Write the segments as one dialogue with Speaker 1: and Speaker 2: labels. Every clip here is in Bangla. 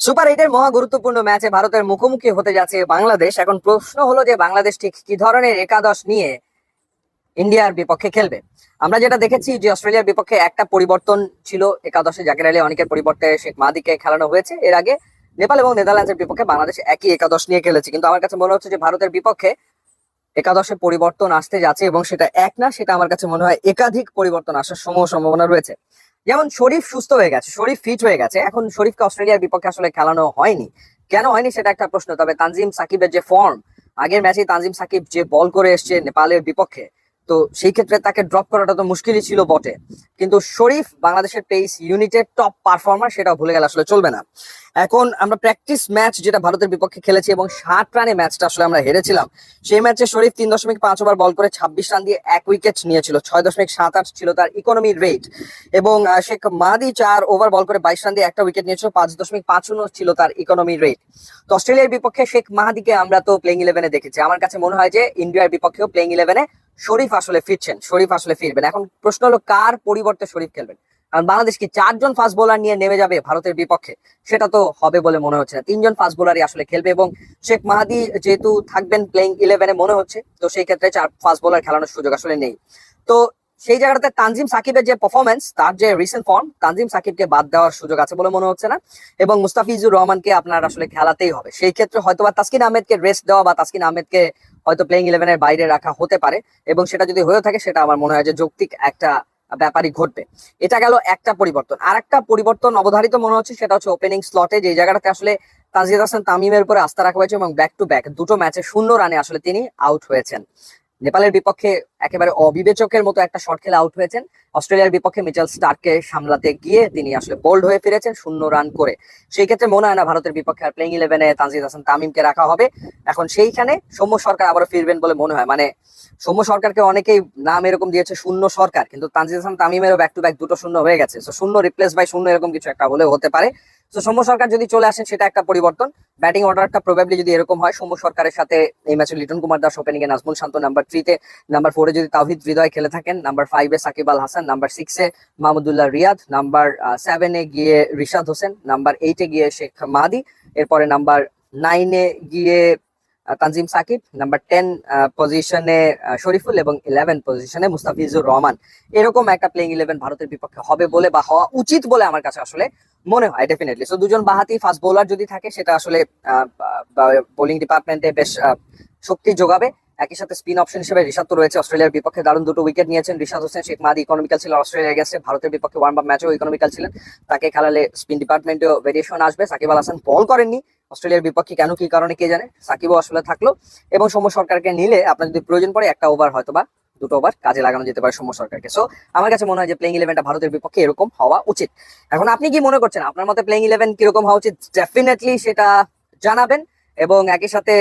Speaker 1: সুপার এইটের মহা গুরুত্বপূর্ণ ম্যাচে ভারতের মুখোমুখি হতে যাচ্ছে বাংলাদেশ। এখন প্রশ্ন হলো যে বাংলাদেশ ঠিক কি ধরনের একাদশ নিয়ে ইন্ডিয়ার বিপক্ষে খেলবে। আমরা যেটা দেখেছি যে অস্ট্রেলিয়ার বিপক্ষে একটা পরিবর্তন ছিল একাদশে, জাকির আলী অনেকের পরিবর্তে শেখ মাহাদিকে খেলানো হয়েছে। এর আগে নেপাল এবং নেদারল্যান্ডসের বিপক্ষে বাংলাদেশ একই একাদশ নিয়ে খেলেছে, কিন্তু আমার কাছে মনে হচ্ছে যে ভারতের বিপক্ষে একাদশে পরিবর্তন আসতে যাচ্ছে এবং সেটা এক না, সেটা আমার কাছে মনে হয় একাধিক পরিবর্তন আসার সম্ভাবনা রয়েছে। যেমন শরীফ সুস্থ হয়ে গেছে, শরীফ ফিট হয়ে গেছে, এখন শরীফকে অস্ট্রেলিয়ার বিপক্ষে আসলে খেলানো হয়নি। কেন হয়নি সেটা একটা প্রশ্ন। তবে তানজিম সাকিবের যে ফর্ম, আগের ম্যাচে তানজিম সাকিব যে বল করে এসছে নেপালের বিপক্ষে, তো সেই ক্ষেত্রে তাকে ড্রপ করাটা তো মুশকিলই ছিল বটে। কিন্তু শরীফ বাংলাদেশের পেস ইউনিটের টপ পারফর্মার, সেটাও ভুলে গেলে আসলে চলবে না। এখন আমরা প্র্যাকটিস ম্যাচ যেটা ভারতের বিপক্ষে খেলেছি এবং 60 রানে ম্যাচটা আসলে আমরা হেরেছিলাম, সেই ম্যাচে শরীফ 3.5 ওভার বল করে 26 রান দিয়ে 1 উইকেট নিয়েছিল। 6.78 ছিল তার ইকোনমি রেট। এবং শেখ মাহাদি 4 ওভার বল করে 22 রান দিয়ে একটা উইকেট নিয়েছিল, 5.55 ছিল তার ইকোনমি রেট। তো অস্ট্রেলিয়ার বিপক্ষে শেখ মাহাদিকে আমরা তো প্লেইং ইলেভেনে দেখেছি। আমার কাছে মনে হয় যে ইন্ডিয়ার বিপক্ষেও প্লেইং ইলেভেনে শরীফ আসলে ফিরছেন, শরীফ আসলে ফিরবেন। এখন প্রশ্ন হলো কার পরিবর্তে শরীফ খেলবেন। কারণ বাংলাদেশ কি 4জন ফাস্ট বোলার নিয়ে নেমে যাবে ভারতের বিপক্ষে? সেটা তো হবে বলে মনে হচ্ছে না। 3জন ফাস্ট বোলারই আসলে খেলবে এবং শেখ মাহাদি যেহেতু থাকবেন প্লেইং ইলেভেনে মনে হচ্ছে, তো সেই ক্ষেত্রে 4 ফাস্ট বোলার খেলানোর সুযোগ আসলে নেই। তো সেই জায়গাটাতে তানজিম সাকিবের যে পারফরমেন্স, তার যে রিসেন্ট ফর্ম, তানজিম সাকিবকে বাদ দেওয়ার সুযোগ আছে বলে মনে হচ্ছে না। এবং মুস্তাফিজুর রহমানকে আপনার আসলে খেলাতেই হবে। সেই ক্ষেত্রে হয়তো বা তাসকিন আহমেদকে রেস্ট দেওয়া বা তাসকিন আহমেদকে হয়তো প্লেইং ইলেভেনের বাইরে রাখা হতে পারে। এবং সেটা যদি হয়ে থাকে, সেটা আমার মনে হয় যে যৌক্তিক একটা ব্যাপারই ঘটবে। এটা গেল একটা পরিবর্তন। আর একটা পরিবর্তন অবধারিত মনে হচ্ছে, সেটা হচ্ছে ওপেনিং স্লটে, যে জায়গাটাতে আসলে তানজিদ হাসান তামিমের উপরে আস্থা রাখা হয়েছে এবং ব্যাক টু ব্যাক দুটো ম্যাচে 0 রানে আসলে তিনি আউট হয়েছেন। নেপালের বিপক্ষে একেবারে অবিবেচকের মতো একটা শট খেলে আউট হয়েছেন। অস্ট্রেলিয়ার বিপক্ষে মিচেল স্টার্ককে সামলাতে গিয়ে তিনি আসলে বোল্ড হয়ে ফিরেছেন 0 রান করে। সেই ক্ষেত্রে মনে হয় না ভারতের বিপক্ষে আর প্লেইং ইলেভেনে তানজিদ হাসান তামিমকে রাখা হবে। এখন সেইখানে সৌম্য সরকার আবারও ফিরবেন বলে মনে হয়। মানে সৌম্য সরকারকে অনেকেই নাম এরকম দিয়েছে শূন্য সরকার, কিন্তু তানজিদ হাসান তামিমেরও ব্যাক টু ব্যাক দুটো শূন্য হয়ে গেছে। তো শূন্য রিপ্লেস বাই শূন্য, এরকম কিছু একটা হলেও হতে পারে। তো সৌম্য সরকার যদি চলে আসেন, সেটা একটা পরিবর্তন। ব্যাটিং অর্ডারটা প্রবাবলি যদি এরকম হয়, সৌম্য সরকারের সাথে এই ম্যাচে লিটন কুমার দাস ওপেনিং এ নাজমুল শান্ত, নাম্বার 3-তে, নাম্বার 4-এ যদি তাওহিদ হৃদয় খেলে থাকেন, number 5-এ Shakib Al Hasan, number 6-এ Mahmudullah Riyad, number 7-এ গিয়ে রিশাদ হোসেন, নাম্বার 8-এ গিয়ে শেখ মাহাদি, এরপরে নাম্বার 9-এ গিয়ে তানজিম সাকিব, নাম্বার 10 পজিশনে শরীফুল এবং 11 পজিশনে মুস্তাফিজুর রহমান। এরকম একটা প্লেইং ইলেভেন ভারতের বিপক্ষে হবে বলে বা হওয়া উচিত বলে আমার কাছে আসলে মনে হয় ডেফিনেটলি। সো দুজন বাহাতি ফাস্ট বোলার যদি থাকে, সেটা আসলে বোলিং ডিপার্টমেন্টে বেশ শক্তি যোগাবে। একই সাথে স্পিন অপশন হিসেবে রিশাদ তো রয়েছে। অস্ট্রেলিয়ার বিপক্ষে দারুণ দুটো উইকেট নিয়েছেন রিশাদ হোসেন। শেখ মাহাদি ইকোনমিক্যাল ছিল অস্ট্রেলিয়া গেছে, ভারতের বিপক্ষে ওয়ার্ম আপ ম্যাচেও ইকোনমিক্যাল ছিলেন। তাকে খেলালে স্পিন ডিপার্টমেন্টেও ভেরিয়েশন আসবে। সাকিব আল হাসান বল করেননি অস্ট্রেলিয়ার বিপক্ষে, কেন কি কারণে কে জানে। সাকিবও আসলে থাকলো। এবং সৌম্য সরকারকে নিলে আপনার যদি প্রয়োজন পড়ে, একটা ওভার হয়তো বা দুটো ওভার কাজে লাগানো যেতে পারে সৌম্য সরকারকে। সো আমার কাছে মনে হয় যে প্লেইং ইলেভেনটা ভারতের বিপক্ষে এরকম হওয়া উচিত। এখন আপনি কি মনে করছেন, আপনার মতে প্লেইং ইলেভেন কিরকম হওয়া উচিত? ডেফিনেটলি সেটা জানাবেন। এবং একই সাথে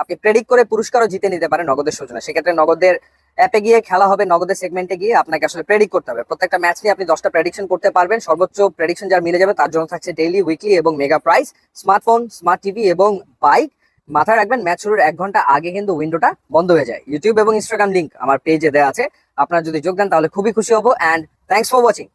Speaker 1: আপনি প্রেডিক্ট করে পুরস্কারও জিতে নিতে পারেন নগদের সূচনা। সেক্ষেত্রে নগদের অ্যাপে গিয়ে খেলা হবে, নগদের সেগমেন্টে গিয়ে আপনাকে আসলে প্রেডিক্ট করতে হবে। প্রত্যেকটা ম্যাচ নিয়ে আপনি 10টা প্রেডিকশন করতে পারবেন। সর্বোচ্চ প্রেডিকশন যার মিলে যাবে, তার জন্য থাকছে ডেইলি, উইকলি এবং mega prize, smartphone, smart TV এবং বাইক। মাথায় রাখবেন, ম্যাচ শুরুর 1 ঘন্টা আগে কিন্তু উইন্ডোটা বন্ধ হয়ে যায়। ইউটিউব এবং ইনস্টাগ্রাম লিঙ্ক আমার পেজে দেওয়া আছে। আপনারা যদি যোগ দেন তাহলে খুবই খুশি হবো। And thanks for watching.